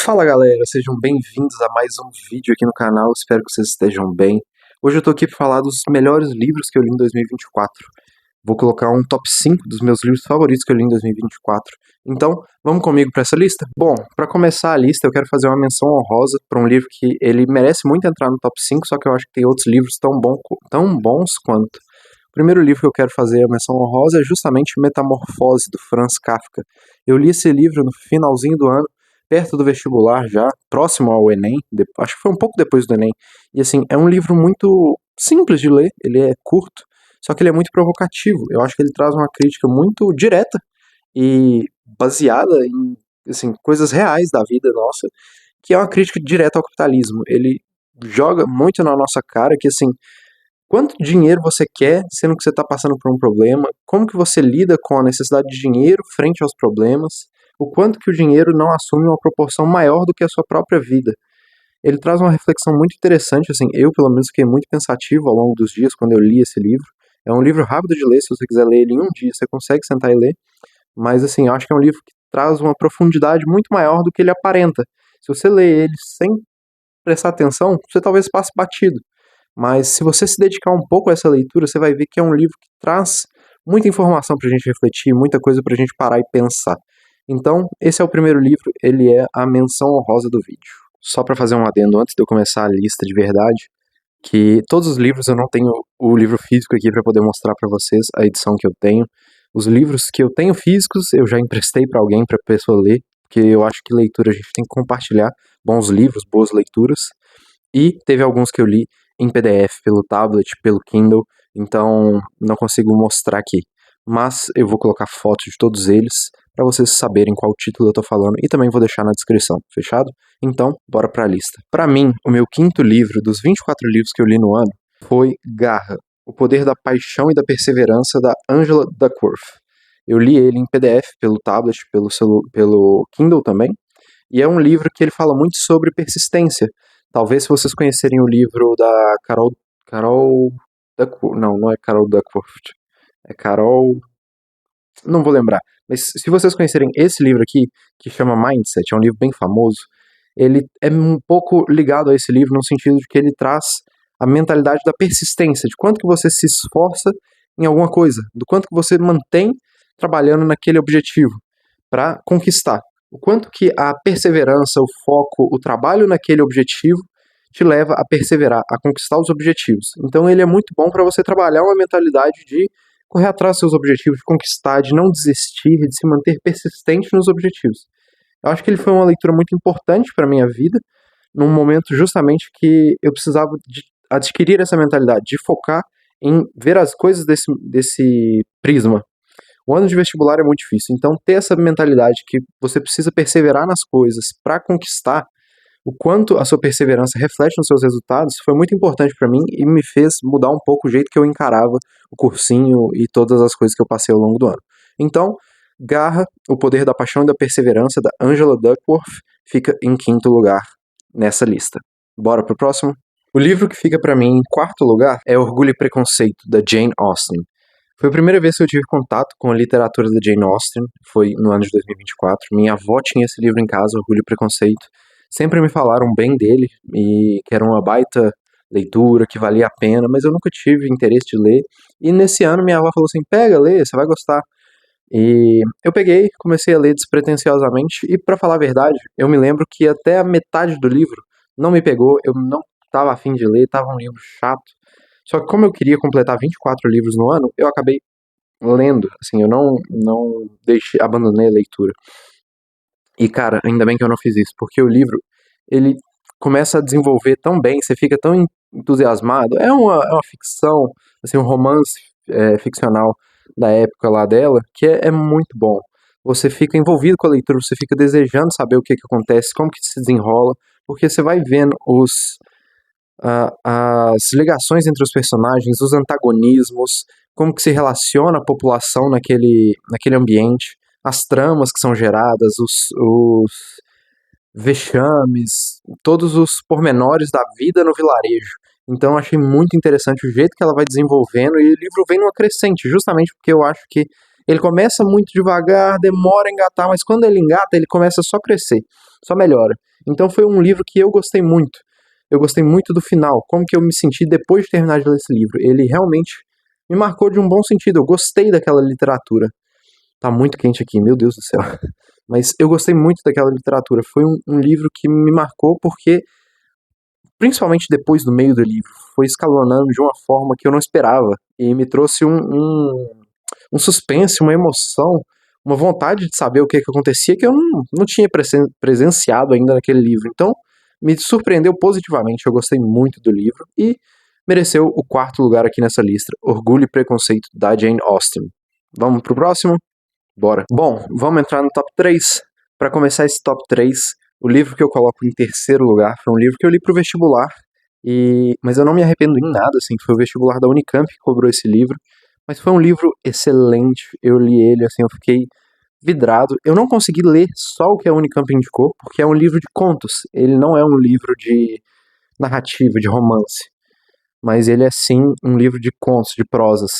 Fala galera, sejam bem-vindos a mais um vídeo aqui no canal, espero que vocês estejam bem. Hoje eu tô aqui para falar dos melhores livros que eu li em 2024. Vou colocar um top 5 dos meus livros favoritos que eu li em 2024. Então, vamos comigo para essa lista? Bom, para começar a lista eu quero fazer uma menção honrosa para um livro que ele merece muito entrar no top 5, só que eu acho que tem outros livros tão bons quanto. O primeiro livro que eu quero fazer a menção honrosa é justamente Metamorfose, do Franz Kafka. Eu li esse livro no finalzinho do ano, perto do vestibular já, próximo ao Enem, acho que foi um pouco depois do Enem, e assim, é um livro muito simples de ler, ele é curto, só que ele é muito provocativo, eu acho que ele traz uma crítica muito direta e baseada em, assim, coisas reais da vida nossa, que é uma crítica direta ao capitalismo, ele joga muito na nossa cara que, assim, quanto dinheiro você quer, sendo que você está passando por um problema, como que você lida com a necessidade de dinheiro frente aos problemas, o quanto que o dinheiro não assume uma proporção maior do que a sua própria vida. Ele traz uma reflexão muito interessante, assim, eu pelo menos fiquei muito pensativo ao longo dos dias quando eu li esse livro. É um livro rápido de ler, se você quiser ler ele em um dia, você consegue sentar e ler, mas assim, eu acho que é um livro que traz uma profundidade muito maior do que ele aparenta. Se você ler ele sem prestar atenção, você talvez passe batido. Mas se você se dedicar um pouco a essa leitura, você vai ver que é um livro que traz muita informação para a gente refletir, muita coisa para a gente parar e pensar. Então, esse é o primeiro livro, ele é a menção honrosa do vídeo. Só para fazer um adendo antes de eu começar a lista de verdade, que todos os livros eu não tenho o livro físico aqui para poder mostrar para vocês a edição que eu tenho. Os livros que eu tenho físicos eu já emprestei para alguém, para a pessoa ler, porque eu acho que leitura a gente tem que compartilhar bons livros, boas leituras. E teve alguns que eu li em PDF, pelo tablet, pelo Kindle, então não consigo mostrar aqui. Mas eu vou colocar fotos de todos eles para vocês saberem qual título eu tô falando e também vou deixar na descrição, fechado? Então, bora pra lista. Para mim, o meu quinto livro dos 24 livros que eu li no ano foi Garra, O Poder da Paixão e da Perseverança, da Angela Duckworth. Eu li ele em PDF, pelo tablet, pelo Kindle também, e é um livro que ele fala muito sobre persistência. Talvez se vocês conhecerem o livro da Carol Duckworth, não é Carol Duckworth, é Carol, não vou lembrar, mas se vocês conhecerem esse livro aqui, que chama Mindset, é um livro bem famoso, ele é um pouco ligado a esse livro no sentido de que ele traz a mentalidade da persistência, de quanto que você se esforça em alguma coisa, do quanto que você mantém trabalhando naquele objetivo para conquistar. O quanto que a perseverança, o foco, o trabalho naquele objetivo te leva a perseverar, a conquistar os objetivos. Então ele é muito bom para você trabalhar uma mentalidade de correr atrás dos seus objetivos, de conquistar, de não desistir, de se manter persistente nos objetivos. Eu acho que ele foi uma leitura muito importante para a minha vida, num momento justamente que eu precisava de adquirir essa mentalidade, de focar em ver as coisas desse prisma. O ano de vestibular é muito difícil, então ter essa mentalidade que você precisa perseverar nas coisas para conquistar, o quanto a sua perseverança reflete nos seus resultados, foi muito importante para mim e me fez mudar um pouco o jeito que eu encarava o cursinho e todas as coisas que eu passei ao longo do ano. Então, Garra, O Poder da Paixão e da Perseverança, da Angela Duckworth, fica em quinto lugar nessa lista. Bora pro próximo? O livro que fica para mim em quarto lugar é Orgulho e Preconceito, da Jane Austen. Foi a primeira vez que eu tive contato com a literatura da Jane Austen, foi no ano de 2024. Minha avó tinha esse livro em casa, Orgulho e Preconceito. Sempre me falaram bem dele, e que era uma baita leitura, que valia a pena, mas eu nunca tive interesse de ler. E nesse ano minha avó falou assim, pega, lê, você vai gostar. E eu peguei, comecei a ler despretensiosamente, e pra falar a verdade, eu me lembro que até a metade do livro não me pegou, eu não estava afim de ler, estava um livro chato. Só que como eu queria completar 24 livros no ano, eu acabei lendo, assim, eu não abandonei a leitura. E cara, ainda bem que eu não fiz isso, porque o livro, ele começa a desenvolver tão bem, você fica tão entusiasmado, é uma ficção, assim, um romance ficcional da época lá dela, que é muito bom. Você fica envolvido com a leitura, você fica desejando saber o que acontece, como que se desenrola, porque você vai vendo as ligações entre os personagens, os antagonismos, como que se relaciona a população naquele ambiente, as tramas que são geradas, os vexames, todos os pormenores da vida no vilarejo. Então eu achei muito interessante o jeito que ela vai desenvolvendo e o livro vem numa crescente, justamente porque eu acho que Ele começa muito devagar, demora a engatar, mas quando ele engata, ele começa só a crescer, só melhora. Então foi um livro que eu gostei muito. Eu gostei muito do final, como que eu me senti depois de terminar de ler esse livro. Ele realmente me marcou de um bom sentido, eu gostei daquela literatura. Tá muito quente aqui, meu Deus do céu. Mas eu gostei muito daquela literatura. Foi um livro que me marcou porque, principalmente depois do meio do livro, foi escalonando de uma forma que eu não esperava. E me trouxe um suspense, uma emoção, uma vontade de saber o que acontecia que eu não tinha presenciado ainda naquele livro. Então, me surpreendeu positivamente. Eu gostei muito do livro e mereceu o quarto lugar aqui nessa lista. Orgulho e Preconceito, da Jane Austen. Vamos pro próximo? Bora. Bom, vamos entrar no top 3. Para começar esse top 3, o livro que eu coloco em terceiro lugar foi um livro que eu li pro vestibular, mas eu não me arrependo em nada, assim, foi o vestibular da Unicamp que cobrou esse livro, mas foi um livro excelente, eu li ele, assim, eu fiquei vidrado. Eu não consegui ler só o que a Unicamp indicou, porque é um livro de contos, ele não é um livro de narrativa, de romance, mas ele é sim um livro de contos, de prosas.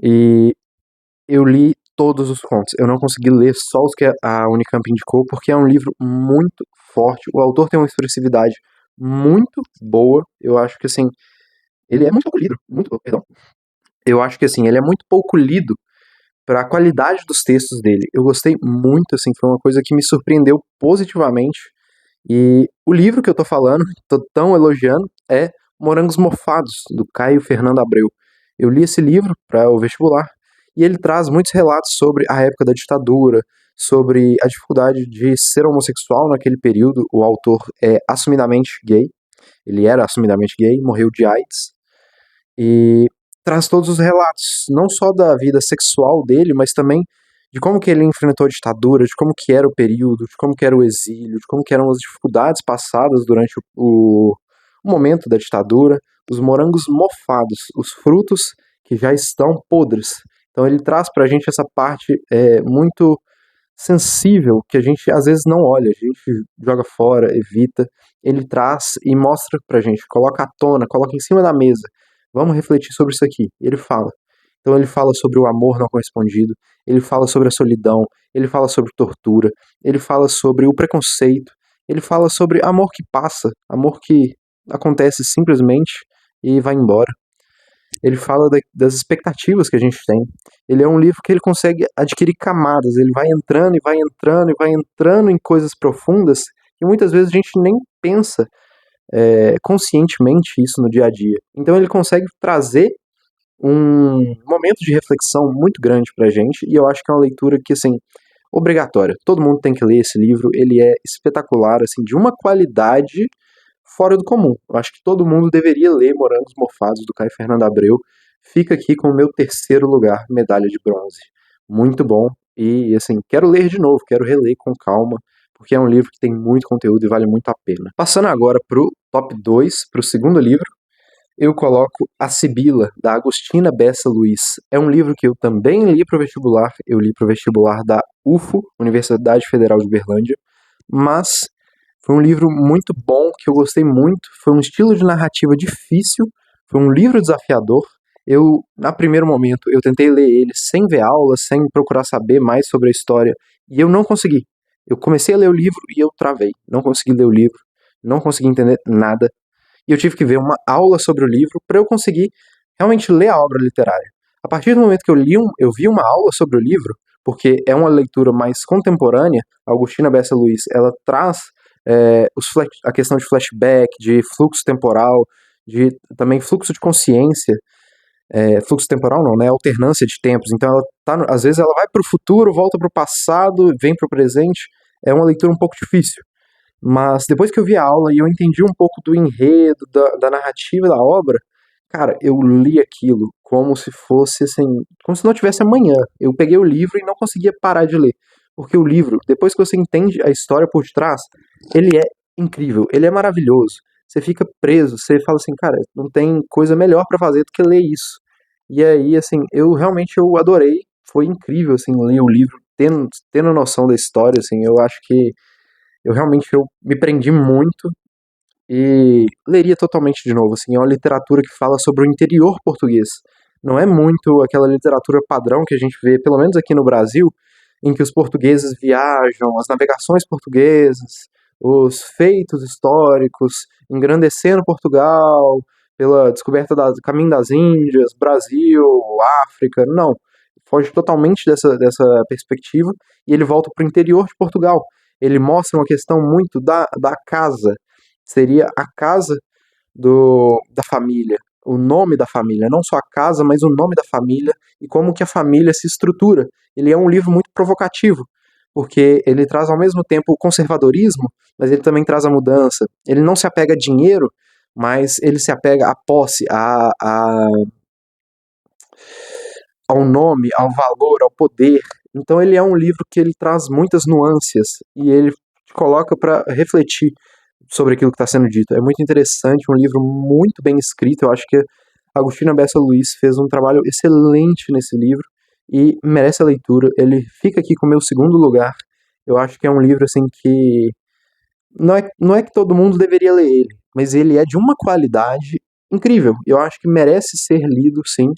E eu li todos os contos. Eu não consegui ler só os que a Unicamp indicou, porque é um livro muito forte. O autor tem uma expressividade muito boa. Eu acho que, assim, ele é muito pouco lido. Perdão. Eu acho que, assim, ele é muito pouco lido para a qualidade dos textos dele. Eu gostei muito, assim, foi uma coisa que me surpreendeu positivamente. E o livro que eu tô falando, tô tão elogiando, é Morangos Mofados, do Caio Fernando Abreu. Eu li esse livro para o vestibular e ele traz muitos relatos sobre a época da ditadura, sobre a dificuldade de ser homossexual naquele período. O autor é assumidamente gay, ele era assumidamente gay, morreu de AIDS, e traz todos os relatos, não só da vida sexual dele, mas também de como que ele enfrentou a ditadura, de como que era o período, de como que era o exílio, de como que eram as dificuldades passadas durante o momento da ditadura, os morangos mofados, os frutos que já estão podres. Então ele traz pra gente essa parte muito sensível que a gente às vezes não olha, a gente joga fora, evita. Ele traz e mostra pra gente, coloca à tona, coloca em cima da mesa. Vamos refletir sobre isso aqui. E ele fala. Então ele fala sobre o amor não correspondido, ele fala sobre a solidão, ele fala sobre tortura, ele fala sobre o preconceito, ele fala sobre amor que passa, amor que acontece simplesmente e vai embora. Ele fala das expectativas que a gente tem. Ele é um livro que ele consegue adquirir camadas, ele vai entrando e vai entrando e vai entrando em coisas profundas que muitas vezes a gente nem pensa conscientemente isso no dia a dia. Então ele consegue trazer um momento de reflexão muito grande pra gente e eu acho que é uma leitura que, assim, obrigatória. Todo mundo tem que ler esse livro, ele é espetacular, assim, de uma qualidade fora do comum. Eu acho que todo mundo deveria ler Morangos Mofados, do Caio Fernando Abreu. Fica aqui com o meu terceiro lugar, medalha de bronze. Muito bom. E, assim, quero ler de novo, quero reler com calma, porque é um livro que tem muito conteúdo e vale muito a pena. Passando agora pro top 2, pro segundo livro, eu coloco A Sibila, da Agostina Bessa Luiz. É um livro que eu também li pro vestibular, eu li pro vestibular da UFO, Universidade Federal de Berlândia, mas foi um livro muito bom, que eu gostei muito. Foi um estilo de narrativa difícil, foi um livro desafiador. Eu, no primeiro momento, eu tentei ler ele sem ver aula, sem procurar saber mais sobre a história, e eu não consegui. Eu comecei a ler o livro e eu travei. Não consegui ler o livro, não consegui entender nada. E eu tive que ver uma aula sobre o livro para eu conseguir realmente ler a obra literária. A partir do momento que eu vi uma aula sobre o livro, porque é uma leitura mais contemporânea, a Agostina Bessa Luiz, ela traz a questão de flashback, de fluxo temporal, de também fluxo de consciência, fluxo temporal não, né, alternância de tempos, então ela às vezes ela vai para o futuro, volta para o passado, vem para o presente, é uma leitura um pouco difícil, mas depois que eu vi a aula e eu entendi um pouco do enredo, da narrativa da obra, cara, eu li aquilo como se fosse assim, como se não tivesse amanhã. Eu peguei o livro e não conseguia parar de ler. Porque o livro, depois que você entende a história por detrás, ele é incrível, ele é maravilhoso. Você fica preso, você fala assim, cara, não tem coisa melhor pra fazer do que ler isso. E aí, assim, eu adorei, foi incrível, assim, ler o livro, tendo noção da história, assim, eu acho que eu me prendi muito e leria totalmente de novo, assim, é uma literatura que fala sobre o interior português. Não é muito aquela literatura padrão que a gente vê, pelo menos aqui no Brasil, em que os portugueses viajam, as navegações portuguesas, os feitos históricos, engrandecendo Portugal, pela descoberta do Caminho das Índias, Brasil, África. Não, foge totalmente dessa perspectiva e ele volta para o interior de Portugal. Ele mostra uma questão muito da casa. Seria a casa da família, o nome da família, não só a casa, mas o nome da família e como que a família se estrutura. Ele é um livro muito provocativo, porque ele traz ao mesmo tempo o conservadorismo, mas ele também traz a mudança. Ele não se apega a dinheiro, mas ele se apega à posse, ao nome, ao valor, ao poder. Então ele é um livro que ele traz muitas nuances e ele te coloca para refletir sobre aquilo que está sendo dito. É muito interessante, um livro muito bem escrito. Eu acho que a Agostina Bessa Luiz fez um trabalho excelente nesse livro e merece a leitura. Ele fica aqui com o meu segundo lugar. Eu acho que é um livro assim que não é que todo mundo deveria ler ele, mas ele é de uma qualidade incrível. Eu acho que merece ser lido, sim,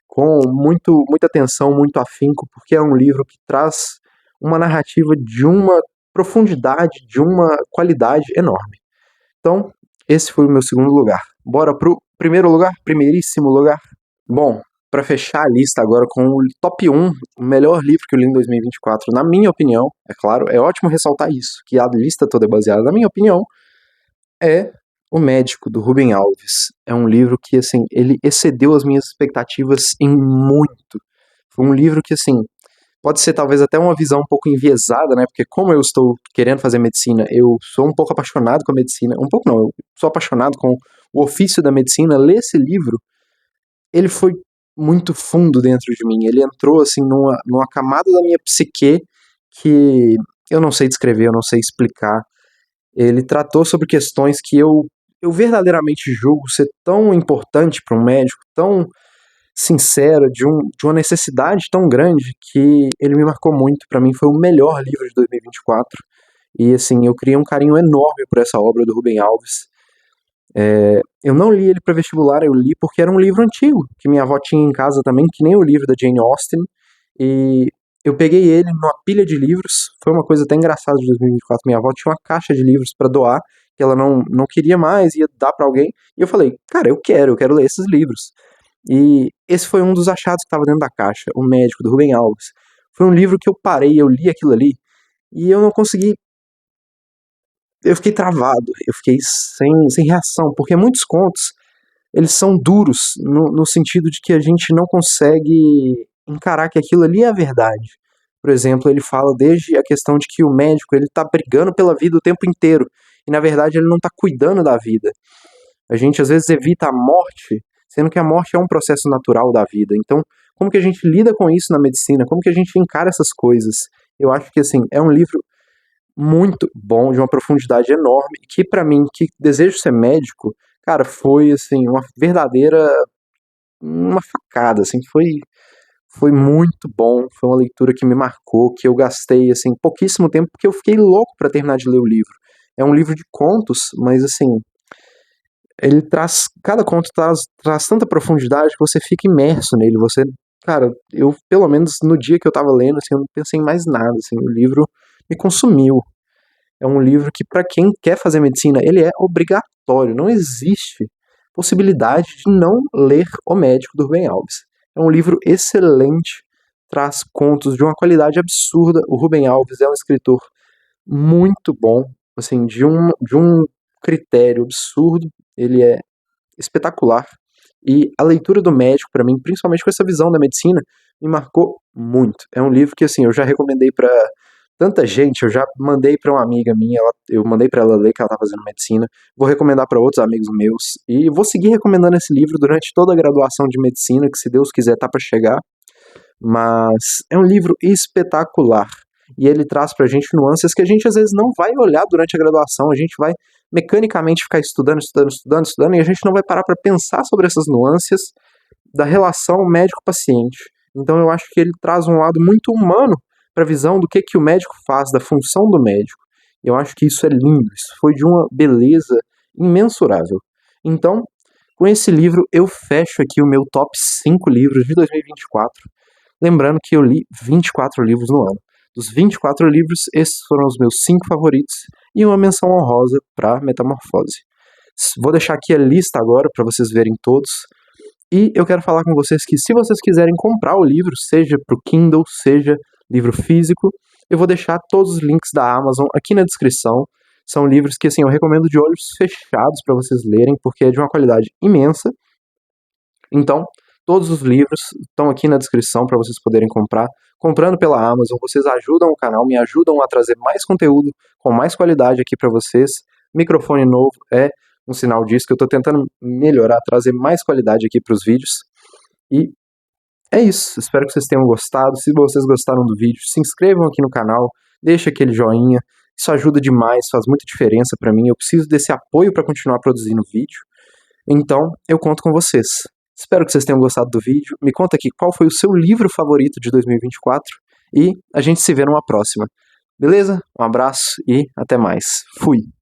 com muita atenção, muito afinco, porque é um livro que traz uma narrativa de uma profundidade, de uma qualidade enorme. Então, esse foi o meu segundo lugar. Bora pro primeiro lugar, primeiríssimo lugar. Bom, para fechar a lista agora com o top 1, o melhor livro que eu li em 2024, na minha opinião, é claro, é ótimo ressaltar isso, que a lista toda é baseada na minha opinião, é O Médico, do Rubem Alves. É um livro que, assim, ele excedeu as minhas expectativas em muito. Foi um livro que, assim, pode ser talvez até uma visão um pouco enviesada, né? Porque como eu estou querendo fazer medicina, eu sou um pouco apaixonado com a medicina. Um pouco não, eu sou apaixonado com o ofício da medicina. Ler esse livro, ele foi muito fundo dentro de mim. Ele entrou, assim, numa camada da minha psique que eu não sei descrever, eu não sei explicar. Ele tratou sobre questões que eu verdadeiramente julgo ser tão importante para um médico, tão sincera, de uma necessidade tão grande, que ele me marcou muito. Para mim foi o melhor livro de 2024. E assim, eu criei um carinho enorme por essa obra do Rubem Alves. Eu não li ele para vestibular, eu li porque era um livro antigo, que minha avó tinha em casa também, que nem o livro da Jane Austen. E eu peguei ele numa pilha de livros. Foi uma coisa até engraçada de 2024. Minha avó tinha uma caixa de livros para doar, que ela não queria mais, ia dar para alguém. E eu falei, cara, eu quero ler esses livros. E esse foi um dos achados que estava dentro da caixa, O Médico, do Rubem Alves. Foi um livro que eu parei, eu li aquilo ali, e eu não consegui. Eu fiquei travado, eu fiquei sem reação, porque muitos contos, eles são duros, no sentido de que a gente não consegue encarar que aquilo ali é a verdade. Por exemplo, ele fala desde a questão de que o médico, ele tá brigando pela vida o tempo inteiro, e na verdade ele não tá cuidando da vida. A gente às vezes evita a morte, sendo que a morte é um processo natural da vida. Então, como que a gente lida com isso na medicina? Como que a gente encara essas coisas? Eu acho que assim, é um livro muito bom, de uma profundidade enorme, que pra mim, que desejo ser médico, cara, foi assim, uma facada, assim, foi muito bom, foi uma leitura que me marcou, que eu gastei assim pouquíssimo tempo, porque eu fiquei louco pra terminar de ler o livro. É um livro de contos, mas assim, cada conto traz tanta profundidade que você fica imerso nele, cara, eu, pelo menos no dia que eu tava lendo, assim, eu não pensei em mais nada, assim, o livro me consumiu. É um livro que, para quem quer fazer medicina, ele é obrigatório, não existe possibilidade de não ler O Médico, do Rubem Alves. É um livro excelente, traz contos de uma qualidade absurda. O Rubem Alves é um escritor muito bom, assim, de um critério absurdo. Ele é espetacular. E a leitura do Médico, para mim, principalmente com essa visão da medicina, me marcou muito. É um livro que, assim, eu já recomendei para tanta gente, eu já mandei para uma amiga minha, eu mandei para ela ler, que ela tá fazendo medicina, vou recomendar para outros amigos meus, e vou seguir recomendando esse livro durante toda a graduação de medicina, que se Deus quiser tá para chegar. Mas é um livro espetacular. E ele traz pra gente nuances que a gente às vezes não vai olhar durante a graduação, a gente vai mecanicamente ficar estudando, e a gente não vai parar para pensar sobre essas nuances da relação médico-paciente. Então eu acho que ele traz um lado muito humano para a visão do que o médico faz, da função do médico. Eu acho que isso é lindo, isso foi de uma beleza imensurável. Então, Com esse livro eu fecho aqui o meu top 5 livros de 2024. Lembrando que eu li 24 livros no ano. Dos 24 livros, esses foram os meus 5 favoritos e uma menção honrosa para Metamorfose. Vou deixar aqui a lista agora para vocês verem todos. E eu quero falar com vocês que se vocês quiserem comprar o livro, seja para o Kindle, seja livro físico, eu vou deixar todos os links da Amazon aqui na descrição. São livros que assim, eu recomendo de olhos fechados para vocês lerem, porque é de uma qualidade imensa. Então, todos os livros estão aqui na descrição para vocês poderem comprar. Comprando pela Amazon, vocês ajudam o canal, me ajudam a trazer mais conteúdo com mais qualidade aqui para vocês. Microfone novo é um sinal disso, que eu estou tentando melhorar, trazer mais qualidade aqui para os vídeos. E é isso, espero que vocês tenham gostado. Se vocês gostaram do vídeo, se inscrevam aqui no canal, deixa aquele joinha. Isso ajuda demais, faz muita diferença para mim. Eu preciso desse apoio para continuar produzindo vídeo. Então, eu conto com vocês. Espero que vocês tenham gostado do vídeo. Me conta aqui qual foi o seu livro favorito de 2024 e a gente se vê numa próxima. Beleza? Um abraço e até mais. Fui!